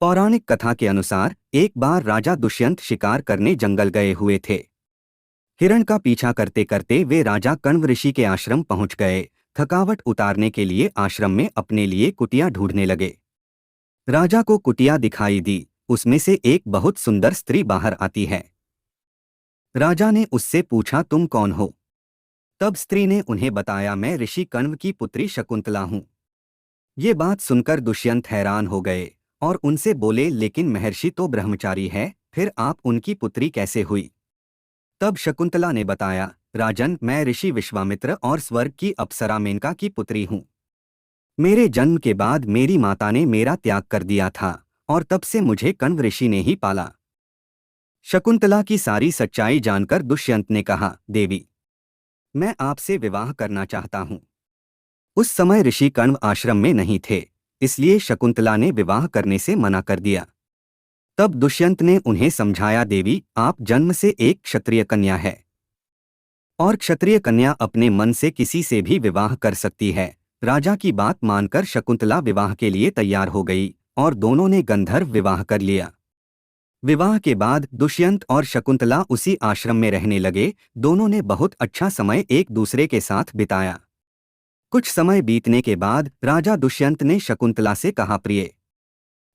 पौराणिक कथा के अनुसार एक बार राजा दुष्यंत शिकार करने जंगल गए हुए थे। हिरण का पीछा करते करते वे राजा कण्व ऋषि के आश्रम पहुंच गए। थकावट उतारने के लिए आश्रम में अपने लिए कुटिया ढूंढने लगे। राजा को कुटिया दिखाई दी। उसमें से एक बहुत सुंदर स्त्री बाहर आती है। राजा ने उससे पूछा, तुम कौन हो? तब स्त्री ने उन्हें बताया, मैं ऋषि कण्व की पुत्री शकुंतला हूँ। ये बात सुनकर दुष्यंत हैरान हो गए और उनसे बोले, लेकिन महर्षि तो ब्रह्मचारी है, फिर आप उनकी पुत्री कैसे हुई? तब शकुंतला ने बताया, राजन, मैं ऋषि विश्वामित्र और स्वर्ग की अप्सरा मेनका की पुत्री हूँ। मेरे जन्म के बाद मेरी माता ने मेरा त्याग कर दिया था और तब से मुझे कण्व ऋषि ने ही पाला। शकुंतला की सारी सच्चाई जानकर दुष्यंत ने कहा, देवी, मैं आपसे विवाह करना चाहता हूँ। उस समय ऋषि कण्व आश्रम में नहीं थे, इसलिए शकुंतला ने विवाह करने से मना कर दिया। तब दुष्यंत ने उन्हें समझाया, देवी, आप जन्म से एक क्षत्रिय कन्या है और क्षत्रिय कन्या अपने मन से किसी से भी विवाह कर सकती है। राजा की बात मानकर शकुंतला विवाह के लिए तैयार हो गई और दोनों ने गंधर्व विवाह कर लिया। विवाह के बाद दुष्यंत और शकुंतला उसी आश्रम में रहने लगे। दोनों ने बहुत अच्छा समय एक दूसरे के साथ बिताया। कुछ समय बीतने के बाद राजा दुष्यंत ने शकुंतला से कहा, प्रिय,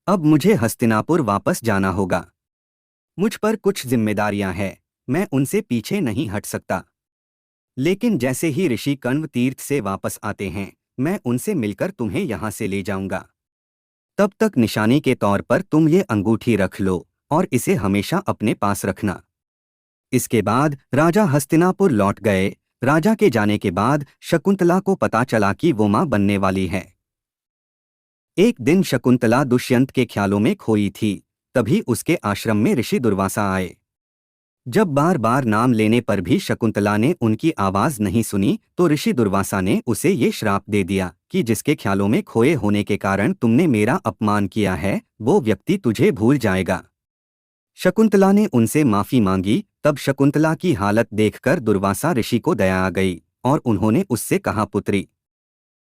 अब मुझे हस्तिनापुर वापस जाना होगा। मुझ पर कुछ जिम्मेदारियां हैं, मैं उनसे पीछे नहीं हट सकता। लेकिन जैसे ही ऋषि कण्व तीर्थ से वापस आते हैं, मैं उनसे मिलकर तुम्हें यहाँ से ले जाऊंगा। तब तक निशानी के तौर पर तुम ये अंगूठी रख लो और इसे हमेशा अपने पास रखना। इसके बाद राजा हस्तिनापुर लौट गए। राजा के जाने के बाद शकुंतला को पता चला कि वो मां बनने वाली है। एक दिन शकुंतला दुष्यंत के ख्यालों में खोई थी। तभी उसके आश्रम में ऋषि दुर्वासा आए। जब बार बार नाम लेने पर भी शकुंतला ने उनकी आवाज नहीं सुनी तो ऋषि दुर्वासा ने उसे ये श्राप दे दिया कि जिसके ख्यालों में खोए होने के कारण तुमने मेरा अपमान किया है, वो व्यक्ति तुझे भूल जाएगा। शकुंतला ने उनसे माफी मांगी। तब शकुंतला की हालत देखकर दुर्वासा ऋषि को दया आ गई और उन्होंने उससे कहा, पुत्री,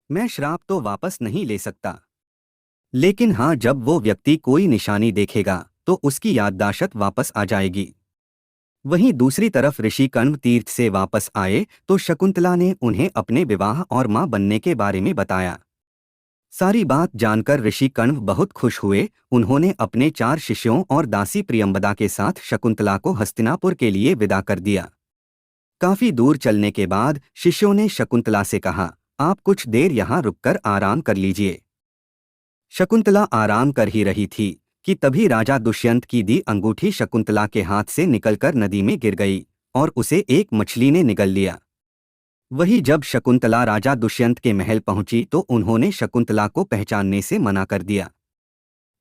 मैं श्राप तो वापस नहीं ले सकता, लेकिन हाँ, जब वो व्यक्ति कोई निशानी देखेगा तो उसकी याददाश्त वापस आ जाएगी। वहीं दूसरी तरफ ऋषि कण्व तीर्थ से वापस आए तो शकुंतला ने उन्हें अपने विवाह और मां बनने के बारे में बताया। सारी बात जानकर ऋषि कण्व बहुत खुश हुए। उन्होंने अपने 4 शिष्यों और दासी प्रियंबदा के साथ शकुंतला को हस्तिनापुर के लिए विदा कर दिया। काफी दूर चलने के बाद शिष्यों ने शकुंतला से कहा, आप कुछ देर यहाँ रुककर आराम कर लीजिए। शकुंतला आराम कर ही रही थी कि तभी राजा दुष्यंत की दी अंगूठी शकुंतला के हाथ से निकलकर नदी में गिर गई और उसे एक मछली ने निगल लिया। वही जब शकुंतला राजा दुष्यंत के महल पहुंची तो उन्होंने शकुंतला को पहचानने से मना कर दिया।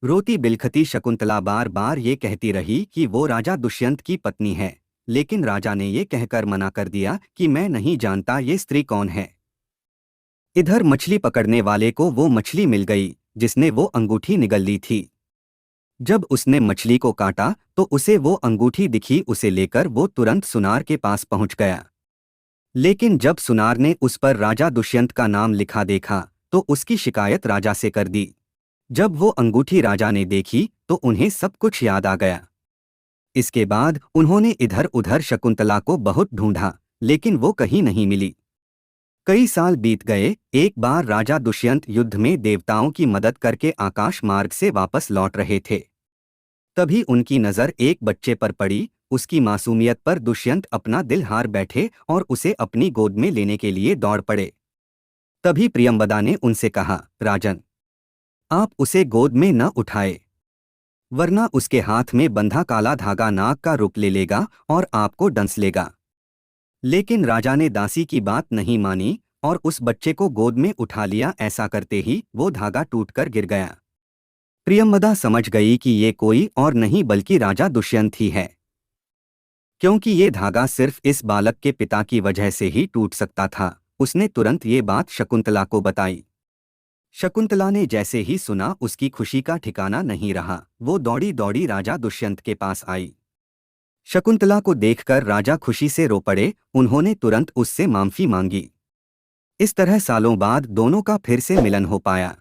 रोती बिलखती शकुंतला बार बार ये कहती रही कि वो राजा दुष्यंत की पत्नी है, लेकिन राजा ने ये कहकर मना कर दिया कि मैं नहीं जानता ये स्त्री कौन है। इधर मछली पकड़ने वाले को वो मछली मिल गई जिसने वो अंगूठी निगल ली थी। जब उसने मछली को काटा तो उसे वो अंगूठी दिखी। उसे लेकर वो तुरंत सुनार के पास पहुंच गया। लेकिन जब सुनार ने उस पर राजा दुष्यंत का नाम लिखा देखा तो उसकी शिकायत राजा से कर दी। जब वो अंगूठी राजा ने देखी तो उन्हें सब कुछ याद आ गया। इसके बाद उन्होंने इधर उधर शकुंतला को बहुत ढूंढा, लेकिन वो कहीं नहीं मिली। कई साल बीत गए। एक बार राजा दुष्यंत युद्ध में देवताओं की मदद करके आकाश मार्ग से वापस लौट रहे थे। तभी उनकी नज़र एक बच्चे पर पड़ी। उसकी मासूमियत पर दुष्यंत अपना दिल हार बैठे और उसे अपनी गोद में लेने के लिए दौड़ पड़े। तभी प्रियंबदा ने उनसे कहा, राजन, आप उसे गोद में न उठाए, वरना उसके हाथ में बंधा काला धागा नाग का रूप ले लेगा और आपको डंस लेगा। लेकिन राजा ने दासी की बात नहीं मानी और उस बच्चे को गोद में उठा लिया। ऐसा करते ही वो धागा टूटकर गिर गया। प्रियंबदा समझ गई कि ये कोई और नहीं बल्कि राजा दुष्यंत ही है, क्योंकि ये धागा सिर्फ इस बालक के पिता की वजह से ही टूट सकता था। उसने तुरंत ये बात शकुंतला को बताई। शकुंतला ने जैसे ही सुना उसकी खुशी का ठिकाना नहीं रहा। वो दौड़ी दौड़ी राजा दुष्यंत के पास आई। शकुंतला को देखकर राजा खुशी से रो पड़े। उन्होंने तुरंत उससे माफी मांगी। इस तरह सालों बाद दोनों का फिर से मिलन हो पाया।